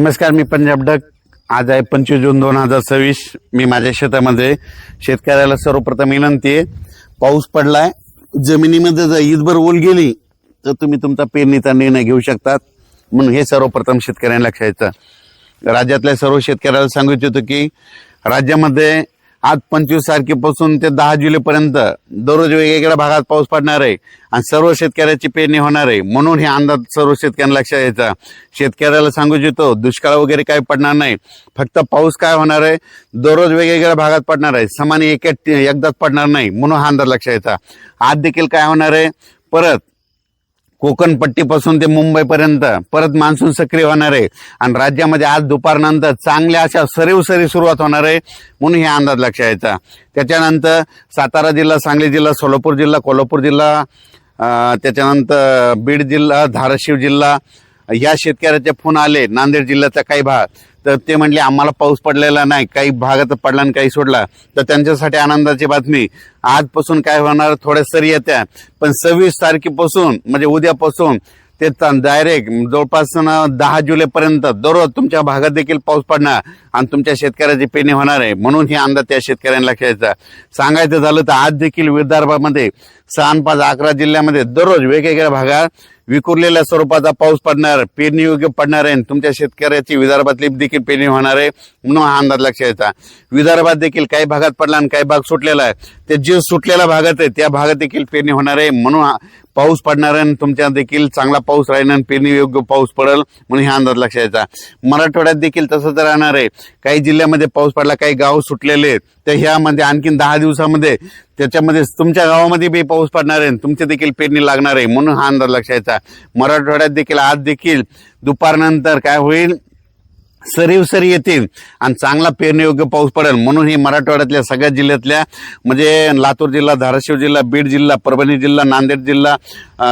नमस्कार, मी पंजाब डक. आज आहे 25 जून 2026. मी माझ्या शेतामध्ये शेतकऱ्याला सर्वप्रथम विनंती आहे, पाऊस पडलाय, जमिनीमध्ये जर ईदभर ओल गेली तर तुम्ही तुमचा पेरणीचा निर्णय घेऊ शकतात. म्हणून हे सर्वप्रथम शेतकऱ्यांना लक्षात घ्यायचं. राज्यातल्या सर्व शेतकऱ्याला सांगू इच्छितो की राज्यामध्ये आज 25 तारखेपासून ते 10 जुलैपर्यंत दररोज वेगवेगळ्या भागात पाऊस पडणार आहे आणि सर्व शेतकऱ्याची पेरणी होणार आहे. म्हणून हे अंदाज सर्व शेतकऱ्यांना लक्षात घ्यायचा. शेतकऱ्याला सांगू इच्छितो, दुष्काळ वगैरे काही पडणार नाही. फक्त पाऊस काय होणार आहे, दररोज वेगवेगळ्या भागात पडणार आहे, समान एकदाच पडणार नाही. म्हणून हा अंदाज लक्षात घ्यायचा. आज देखील काय होणार आहे, परत कोकण पट्टीपासून ते मुंबईपर्यंत परत मान्सून सक्रिय होणार आहे आणि राज्यामध्ये आज दुपारनंतर चांगल्या अशा सरी सुरुवात होणार आहे. म्हणून हे अंदाज लक्षात घ्यायचा. त्याच्यानंतर सातारा जिल्हा, सांगली जिल्हा, सोलापूर जिल्हा, कोल्हापूर जिल्हा, त्याच्यानंतर बीड जिल्हा, धाराशिव जिल्हा, या शेतकऱ्याचे फोन आले. नांदेड जिल्ह्याचा काही भाग, तर ते म्हणले आम्हाला पाऊस पडलेला नाही, काही भागात पडला आणि काही सोडला. तर त्यांच्यासाठी आनंदाची बातमी, आजपासून काय होणार, थोड्या सरी येत्या, पण 26 तारखेपासून म्हणजे उद्यापासून ते डायरेक्ट जवळपास 10 जुलैपर्यंत दररोज तुमच्या भागात देखील पाऊस पडणार आणि तुमच्या शेतकऱ्याची पेरणी होणार आहे. म्हणून ही अंदाज त्या शेतकऱ्यांना लक्षात घ्यायचा. सांगायचं झालं तर आज देखील विदर्भामध्ये 6, 5, 11 जिल्ह्यामध्ये दररोज वेगवेगळ्या भागात विखुरलेल्या स्वरूपाचा पाऊस पडणार, पेरणी योग्य पडणार आहे. तुमच्या शेतकऱ्याची विदर्भातली देखील पेरणी होणार आहे. म्हणून हा अंदाज लक्षात घ्यायचा. विदर्भात देखील काही भागात पडला आणि काही भाग सुटलेला आहे. ते जे सुटलेल्या भागात आहे त्या भागात देखील पेरणी होणार आहे. म्हणून पाऊस पडणार आहे, तुमच्या देखील चांगला पाऊस राहील आणि पेरणी योग्य पाऊस पडेल. म्हणून हा अंदाज लक्षात घ्यायचा. मराठवाड्यात देखील तसंच राहणार आहे. काही जिल्ह्यामध्ये पाऊस पडला, काही गाव सुटलेले आहेत, तर ह्यामध्ये आणखीन 10 दिवसामध्ये त्याच्यामध्ये तुमच्या गावामध्ये बी पाऊस पडणार आहे, तुमची देखील पेरणी लागणार आहे. म्हणून हा अंदाज लक्षात घ्यायचा. मराठवाड्यात देखील आज देखील दुपारनंतर काय होईल, सरी येतील आणि चांगला पेरणीयोग्य पाऊस पडेल. म्हणून ही मराठवाड्यातल्या सगळ्या जिल्ह्यातल्या म्हणजे लातूर जिल्हा, धाराशिव जिल्हा, बीड जिल्हा, परभणी जिल्हा, नांदेड जिल्हा,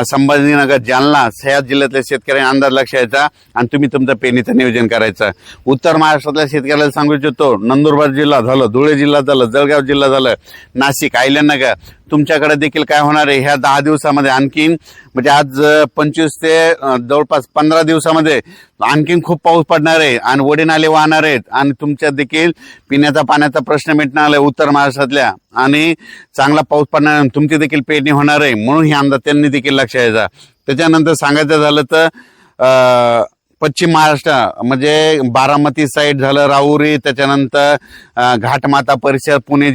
संभाजीनगर, जालना, ह्या जिल्ह्यातल्या शेतकऱ्यांनी अंदाज लक्षात घ्यायचा आणि तुम्ही तुमचं पेरणीचं नियोजन करायचं. उत्तर महाराष्ट्रातल्या शेतकऱ्याला सांगू इच्छितो, नंदुरबार जिल्हा झालं, धुळे जिल्हा झालं, जळगाव जिल्हा झालं, नाशिक, अहिल्यानगर, तुमच्याकडे देखील काय होणार आहे, ह्या 10 दिवसामध्ये आणखीन म्हणजे आज 25 ते जवळपास 15 दिवसामध्ये आणखीन खूप पाऊस पडणार आहे आणि ओढे नाले वाहणार आहेत आणि तुमच्या देखील पिण्याचा पाण्याचा प्रश्न मिटणार आहे उत्तर महाराष्ट्रातल्या आणि चांगला पाऊस पडणार आहे, तुमची देखील पेरणी होणार आहे. म्हणून ही अंदाज त्यांनी देखील लक्षात घ्यायचा. त्याच्यानंतर सांगायचं झालं तर पश्चिम महाराष्ट्र म्हणजे बारामती साईड झालं, राहुरी, त्याच्यानंतर घाटमाता परिसर, पुणे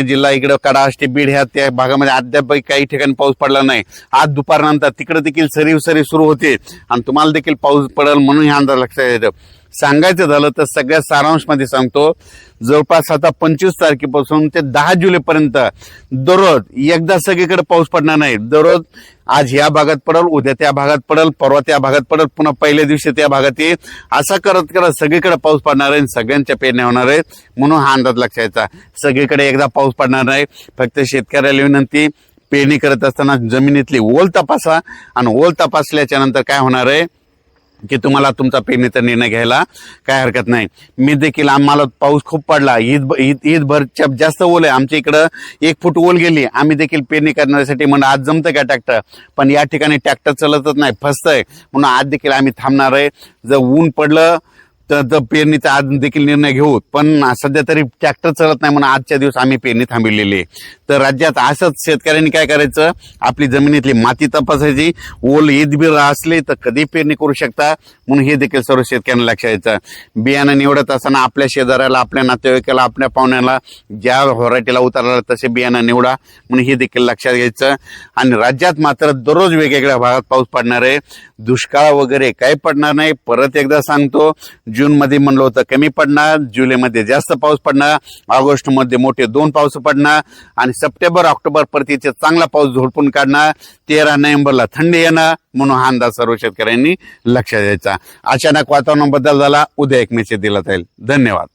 जिल्हा इकडं कडाष्टी, बीड, ह्या त्या भागामध्ये अद्याप काही ठिकाणी पाऊस पडला नाही. आज दुपारनंतर तिकडे देखील सरी सुरू होते आणि तुम्हाला देखील पाऊस पडेल. म्हणून हे अंदाज लक्षात येतं. सांगायचं झालं तर सगळ्या सारांशमध्ये सांगतो, जवळपास आता 25 तारखेपासून ते 10 जुलैपर्यंत दररोज एकदा सगळीकडे पाऊस पडणार नाही. दररोज आज ह्या भागात पडेल, उद्या त्या भागात पडेल, परवा त्या भागात पडेल, पुन्हा पहिल्या दिवशी त्या भागात येईल, असं करत सगळीकडे पाऊस पडणार आहे, सगळ्यांच्या पेरण्या होणार आहेत. म्हणून हा अंदाज लक्षात घ्यायचा. सगळीकडे एकदा पाऊस पडणार नाही. फक्त शेतकऱ्याला विनंती, पेरणी करत असताना जमिनीतली ओल तपासा आणि ओल तपासल्याच्या नंतर काय होणार आहे की तुम्हाला तुमचा पेरणीचा निर्णय घ्यायला काय हरकत नाही. मी देखील, आम्हाला पाऊस खूप पडला, ईदभरच्या जास्त ओल आहे, आमच्या इकडं 1 फूट ओल गेली, आम्ही देखील पेरणी करण्यासाठी म्हणून आज जमतं का ट्रॅक्टर, पण या ठिकाणी ट्रॅक्टर चालतच नाही, फसतंय. म्हणून आज देखील आम्ही थांबणार आहे. जर ऊन पडलं तर पेरणीचा आज देखील निर्णय घेऊ, पण सध्या तरी ट्रॅक्टर चालत नाही म्हणून आजच्या दिवस आम्ही पेरणी थांबवलेली आहे. तर राज्यात असंच शेतकऱ्यांनी काय करायचं, आपली जमिनीतली माती तपासायची, ओल ईदबीर असली तर कधी पेरणी करू शकता. म्हणून हे देखील सर्व शेतकऱ्यांना लक्षात घ्यायचं. बियाणं निवडत असताना आपल्या शेजाऱ्याला, आपल्या नातेवाईकाला, आपल्या पाहुण्याला ज्या व्हरायटीला उतरला तसे बियाणं निवडा. म्हणून हे देखील लक्षात घ्यायचं. आणि राज्यात मात्र दररोज वेगवेगळ्या भागात पाऊस पडणार आहे. दुष्काळ वगैरे काही पडणार नाही. परत एकदा सांगतो, जूनमध्ये म्हणलं होतं कमी पडणार, जुलैमध्ये जास्त पाऊस पडणार, ऑगस्टमध्ये मोठे 2 पाऊस पडणार आणि सप्टेंबर ऑक्टोबर परतीचे चांगला पाऊस झोडपून काढणार. 13 नोव्हेंबरला थंडी येणार. म्हणून हा अंदाज सर्व शेतकऱ्यांनी लक्षात द्यायचा. अचानक वातावरण बदल झाला, उद्या एक मेसेज दिला जाईल. धन्यवाद.